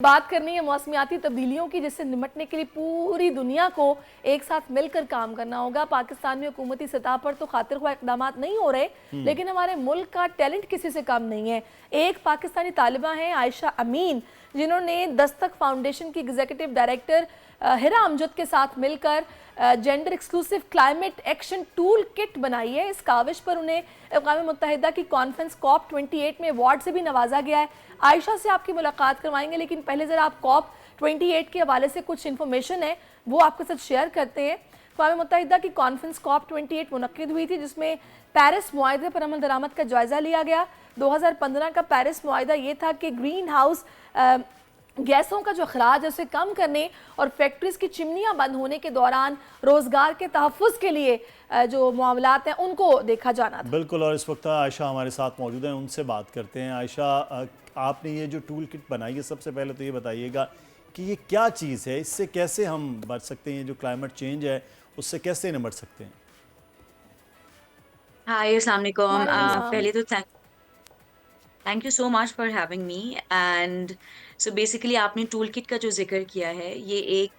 बात करनी है मौसमियाती तब्दीलियों की, जिससे निपटने के लिए पूरी दुनिया को एक साथ मिलकर काम करना होगा। पाकिस्तान में हुकूमती सतह पर तो खातिर ख्वाह इकदाम नहीं हो रहे, लेकिन हमारे मुल्क का टैलेंट किसी से कम नहीं है। एक पाकिस्तानी तालिबा हैं आयशा अमीन, जिन्होंने दस्तक फाउंडेशन की एग्जीक्यूटिव डायरेक्टर हिरा अमजद के साथ मिलकर gender exclusive climate action tool kit बनाई है। इस काविश पर उन्हें अक़वाम मुत्तहिदा की कॉन्फ्रेंस COP 28 में अवार्ड से भी नवाजा गया है। आयशा से आपकी मुलाकात करवाएंगे, लेकिन पहले ज़रा आप COP 28 के हवाले से कुछ इन्फॉर्मेशन है वो आपके साथ शेयर करते हैं। अक़वाम मुत्तहिदा की कॉन्फ्रेंस COP 28 मुनक्किद हुई थी, जिसमें पेरिस मुआहदे पर अमल दरामद का जायज़ा लिया गया। 2015 का पेरिस मुआहदा ये था कि ग्रीन हाउस गैसों का जो अखराज है उसे कम करने और फैक्ट्रीज की चिमनियां बंद होने के दौरान रोजगार के तहफ़्फ़ुज़ के लिए जो मामलात हैं उनको देखा जाना था। बिल्कुल, और इस वक्त आयशा हमारे साथ मौजूद हैं, उनसे बात करते हैं। आयशा, आपने ये जो टूल किट बनाई है, सबसे पहले तो ये बताइएगा कि ये क्या चीज़ है, इससे कैसे हम बच सकते हैं, जो क्लाइमेट चेंज है उससे कैसे निपट सकते हैं? हाय, अस्सलाम वालेकुम। वालेकुम सलाम। पहले तो thank you so much for having me. And so basically आपने टूल किट का जो जिक्र किया है, ये एक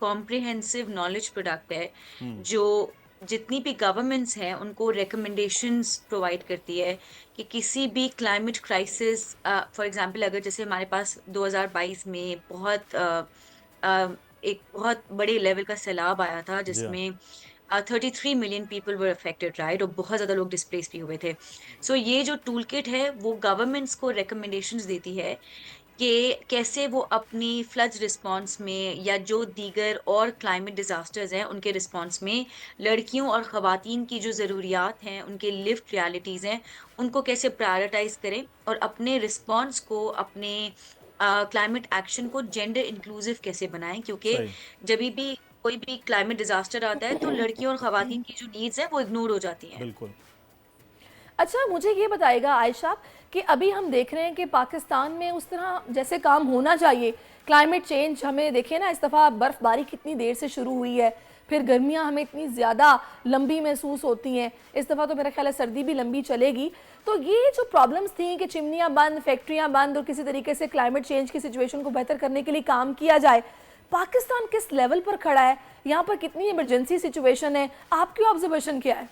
कॉम्प्रिहेंसिव नॉलेज प्रोडक्ट है जो जितनी भी गवर्नमेंट्स हैं उनको रिकमेंडेशंस प्रोवाइड करती है कि किसी भी क्लाइमेट क्राइसिस, फॉर एग्जांपल अगर जैसे हमारे पास 2022 में एक बहुत बड़े लेवल का सैलाब आया था जी हाँ। जिसमें 33 million people were affected, right, और बहुत ज़्यादा लोग डिस्प्लेस भी हुए थे। सो ये जो टूल किट है वो गवर्नमेंट्स को रिकमेंडेशंस देती है कि कैसे वो अपनी फ्लड रिस्पांस में या जो दीगर और क्लाइमेट डिजास्टर्स हैं उनके रिस्पांस में लड़कियों और ख़वातीन की जो ज़रूरियात हैं, उनके लिव्ड रियलिटीज़ हैं, उनको कैसे प्रायोरिटाइज करें और अपने रिस्पांस को, अपने क्लाइमेट एक्शन को जेंडर इंक्लूसिव कैसे बनाएं, क्योंकि सही। जब भी कोई भी क्लाइमेट डिजास्टर आता है तो लड़कियों और खवातीन की जो नीड्स हैं वो इग्नोर हो जाती हैं। बिल्कुल। अच्छा, मुझे ये बताइएगा आयशा कि अभी हम देख रहे हैं कि पाकिस्तान में उस तरह जैसे काम होना चाहिए, क्लाइमेट चेंज हमें देखिए ना, इस दफ़ा बर्फ़बारी कितनी देर से शुरू हुई है, फिर गर्मियां हमें इतनी ज़्यादा लंबी महसूस होती हैं, इस दफ़ा तो मेरा ख्याल है सर्दी भी लंबी चलेगी। तो ये जो प्रॉब्लम्स थी कि चिमनियाँ बंद, फैक्ट्रियाँ बंद और किसी तरीके से क्लाइमेट चेंज की सिचुएशन को बेहतर करने के लिए काम किया जाए, पाकिस्तान किस लेवल पर खड़ा है, यहाँ पर कितनी इमरजेंसी सिचुएशन है, आपकी ऑब्जर्वेशन क्या है?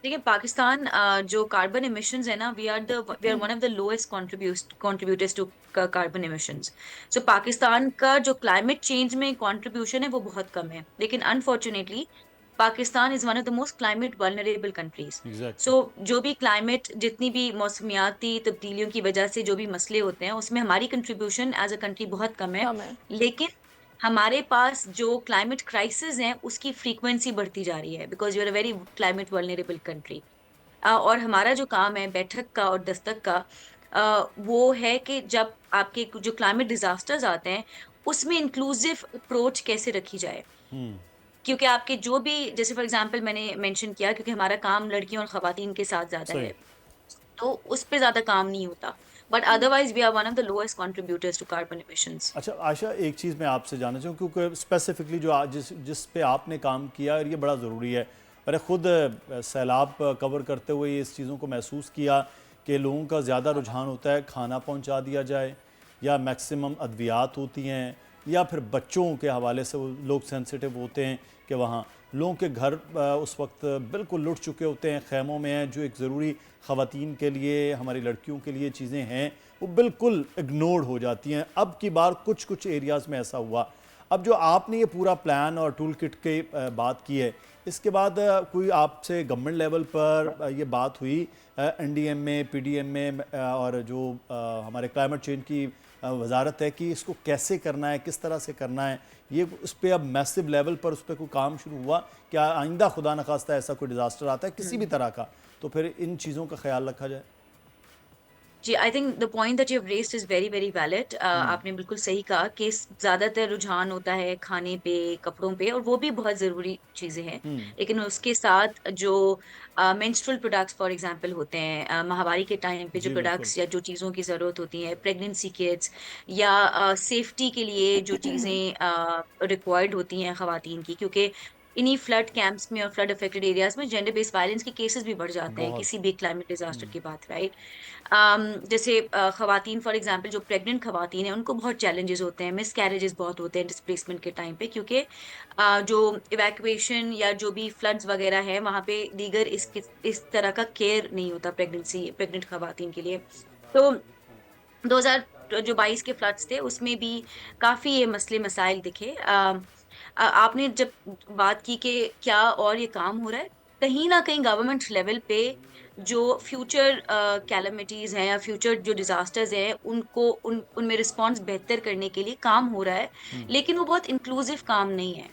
देखिए, पाकिस्तान जो कार्बन एमिशंस है ना, we are one of the lowest contributors to carbon emissions. So Pakistan का जो क्लाइमेट चेंज में कंट्रीब्यूशन है वो बहुत कम है, लेकिन unfortunately Pakistan is one of the most climate vulnerable countries. Exactly. So जो भी क्लाइमेट, जितनी भी मौसमियाती तब्दीलियों की वजह से जो भी मसले होते हैं उसमें हमारी कंट्रीब्यूशन एज अ कंट्री बहुत कम है। कम है। लेकिन हमारे पास जो क्लाइमेट क्राइसिस है उसकी फ्रीक्वेंसी बढ़ती जा रही है, because you are a very climate vulnerable country. और हमारा जो काम है बैठक का और दस्तक का, वो है कि जब आपके जो क्लाइमेट डिजास्टर्स आते हैं उसमें इंक्लूसिव अप्रोच कैसे रखी जाए, क्योंकि आपके जो भी, जैसे फॉर एग्जांपल मैंने मेंशन किया, क्योंकि हमारा काम लड़कियों और खवातीन के साथ ज्यादा सही। है तो उस पे ज्यादा काम नहीं होता, but otherwise we are one of the lowest contributors to carbon emissions. अच्छा आयशा, एक चीज़ मैं आपसे जानना चाहूँ, क्योंकि स्पेसिफिकली जो आज जिस पे आपने काम किया, और ये बड़ा ज़रूरी है। मैंने खुद सैलाब कवर करते हुए इस चीज़ों को महसूस किया कि लोगों का ज़्यादा रुझान होता है खाना पहुंचा दिया जाए, या मैक्सिमम अद्वियात होती हैं, या फिर बच्चों के हवाले से वो लोग सेंसिटिव होते हैं कि वहाँ लोगों के घर उस वक्त बिल्कुल लुट चुके होते हैं, ख़ैमों में हैं, जो एक ज़रूरी ख़वातीन के लिए, हमारी लड़कियों के लिए चीज़ें हैं वो बिल्कुल इग्नोर हो जाती हैं। अब की बार कुछ कुछ एरियाज़ में ऐसा हुआ। अब जो आपने ये पूरा प्लान और टूल किट की बात की है, इसके बाद कोई आपसे गवर्नमेंट लेवल पर ये बात हुई एनडीएम में, पीडीएम में, और जो हमारे क्लाइमेट चेंज की वजारत है कि इसको कैसे करना है, किस तरह से करना है, ये उस पर अब मैसिव लेवल पर उस पर कोई काम शुरू हुआ? क्या आइंदा खुदा न खास्ता ऐसा कोई डिज़ास्टर आता है किसी भी तरह का, तो फिर इन चीज़ों का ख्याल रखा जाए? जी, I think the point that you have raised is very very valid. आपने बिल्कुल सही कहा कि ज्यादातर रुझान होता है खाने पे, कपड़ों पे, और वो भी बहुत जरूरी चीजें हैं, लेकिन उसके साथ जो मेंस्ट्रुअल प्रोडक्ट्स फॉर एग्जांपल होते हैं, माहवारी के टाइम पे जो जी बिल्कुल। प्रोडक्ट्स या जो चीज़ों की ज़रूरत होती है, प्रेगनेंसी किट्स या सेफ्टी के लिए जो चीज़ें रिक्वायर्ड होती हैं ख़वातीन की, क्योंकि इन्हीं फ्लड कैंप्स में और फ्लड अफेक्टेड एरियाज में जेंडर बेस्ड वायलेंस के केसेस भी बढ़ जाते हैं बहुत किसी भी क्लाइमेट डिजास्टर की बात, राइट। जैसे खवातीन फॉर एग्जांपल जो प्रेग्नेंट खवातीन हैं उनको बहुत चैलेंजेस होते हैं, मिस कैरेजेस बहुत होते हैं डिस्प्लेसमेंट के टाइम पे, क्योंकि जो इवैक्यूएशन या जो भी फ्लड्स वगैरह है वहाँ पे दीगर इस तरह का केयर नहीं होता प्रेग्नेंट खवातीन के लिए। तो 2022 के फ्लड्स थे उसमें भी काफी ये मसले मसाइल दिखे। आपने जब बात की कि क्या और ये काम हो रहा है, कहीं ना कहीं गवर्नमेंट लेवल पे जो फ्यूचर कैलमिटीज हैं या फ्यूचर जो डिजास्टर्स हैं उनमें रिस्पॉन्स बेहतर करने के लिए काम हो रहा है, लेकिन वो बहुत इंक्लूसिव काम नहीं है।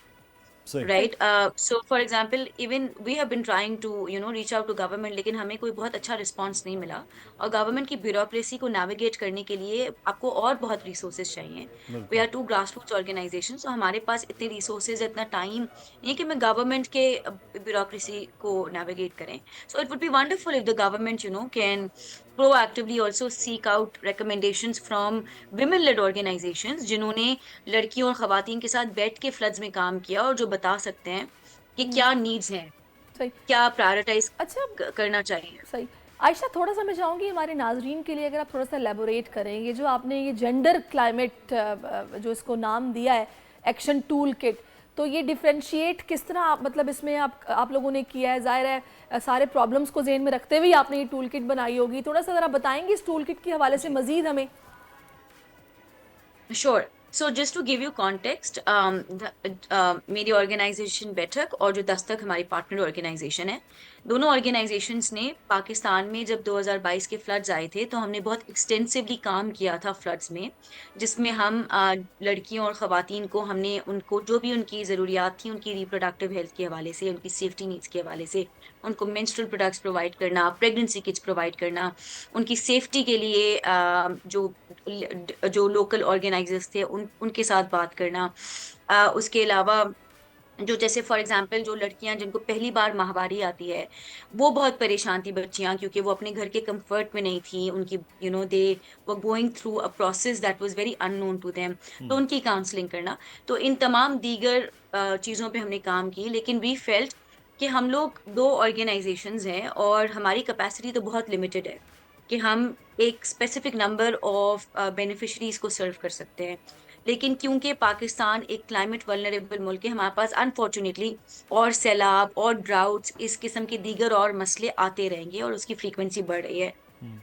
सही। सही। Right, so for example even we have been trying to reach out to government, लेकिन हमें कोई बहुत अच्छा रिस्पॉन्स नहीं मिला। और गवर्नमेंट की ब्यूरोक्रेसी को नेविगेट करने के लिए आपको और बहुत रिसोर्सेज चाहिए। वी बिल्कुल। Are to grass roots organisation, तो हमारे पास इतने रिसोर्सेज, इतना टाइम नहीं है कि मैं गवर्नमेंट के ब्यूरोक्रेसी को नेविगेट करें। So it would be wonderful if the government can proactively also seek out recommendations from women led organizations जिन्होंने लड़कियों और खवातीन के साथ बैठ के फ्लड्स में काम किया और जो बता सकते हैं कि क्या नीड्स हैं, सही। क्या प्रायोरिटाइज अच्छा, करना चाहिए। सही। आयशा, थोड़ा सा मैं चाहूँगी हमारे नाजरीन के लिए अगर आप थोड़ा सा एलेबोरेट करें, ये जो आपने ये जेंडर क्लाइमेट जो इसको नाम दिया है एक्शन टूल किट, तो ये डिफ्रेंशिएट किस तरह आप मतलब इसमें आप लोगों ने किया है? ज़ाहिर है सारे प्रॉब्लम्स को जेहन में रखते हुए आपने ये टूल किट बनाई होगी, थोड़ा सा ज़रा बताएंगे इस टूल किट के हवाले से मज़ीद हमें? Sure. So just to give you context, मेरी ऑर्गेनाइजेशन बैठक और जो दस्तक हमारी पार्टनर ऑर्गेनाइजेशन है, दोनों ऑर्गेनाइजेशंस ने पाकिस्तान में जब 2022 के फ्लड्स आए थे तो हमने बहुत एक्सटेंसिवली काम किया था फ्लड्स में, जिसमें हम लड़कियों और ख़वातीन को हमने उनको जो भी उनकी ज़रूरियात थी उनकी रिप्रोडक्टिव हेल्थ के हवाले से, उनकी सेफ्टी नीड्स के हवाले से, उनको मेंस्ट्रुअल प्रोडक्ट्स प्रोवाइड करना, प्रेगनेंसी किट्स प्रोवाइड करना, उनकी सेफ्टी के लिए जो लोकल ऑर्गेनाइजर्स थे उनके साथ बात करना। उसके अलावा जो जैसे फॉर एग्जांपल जो लड़कियां जिनको पहली बार माहवारी आती है, वो बहुत परेशान थी बच्चियां, क्योंकि वो अपने घर के कंफर्ट में नहीं थी, उनकी they were going through a process that was very unknown to them, तो उनकी काउंसलिंग करना। तो इन तमाम दीगर चीज़ों पे हमने काम की, लेकिन वी फेल्ट कि हम लोग दो ऑर्गेनाइजेशंस हैं और हमारी कैपेसिटी तो बहुत लिमिटेड है कि हम एक स्पेसिफिक नंबर ऑफ बेनिफिशरीज को सर्व कर सकते हैं। लेकिन क्योंकि पाकिस्तान एक क्लाइमेट वल्नरेबल मुल्क है, हमारे पास अनफॉर्चुनेटली और सैलाब और ड्राउट्स इस किस्म के दीगर और मसले आते रहेंगे और उसकी फ्रीक्वेंसी बढ़ रही है।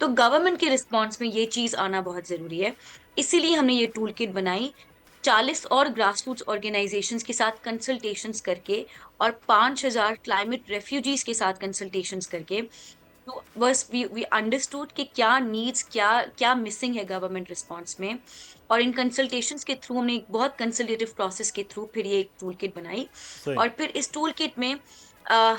तो गवर्नमेंट के रिस्पॉन्स में ये चीज़ आना बहुत ज़रूरी है। इसीलिए हमने ये टूल किट बनाई, 40 और ग्रास रूट्स ऑर्गेनाइजेशंस के साथ कंसल्टेशंस करके और 5,000 क्लाइमेट रेफ्यूजीज के साथ कंसल्टेशंस करके। तो बस वी अंडरस्टूड कि क्या नीड्स, क्या क्या मिसिंग है गवर्नमेंट रिस्पॉन्स में, और इन कंसल्टेशंस के थ्रू हमने एक बहुत कंसल्टेटिव प्रोसेस के थ्रू फिर ये एक टूल किट बनाई। सही। और फिर इस टूल किट में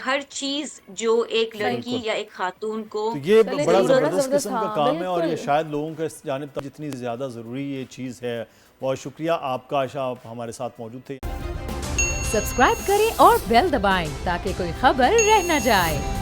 हर चीज जो एक लड़की या एक खातून को तो ये चलिए, बड़ा बड़ा ज़बरदस्त किस्म का हाँ, काम है और ये बिल्कुल। शायद लोगों के जानिब तक जितनी ज़्यादा ज़रूरी ये चीज़ है। बहुत शुक्रिया आपका आयशा, आप हमारे साथ मौजूद थे। सब्सक्राइब करें और बेल दबाएं ताकि कोई खबर रह न जाए।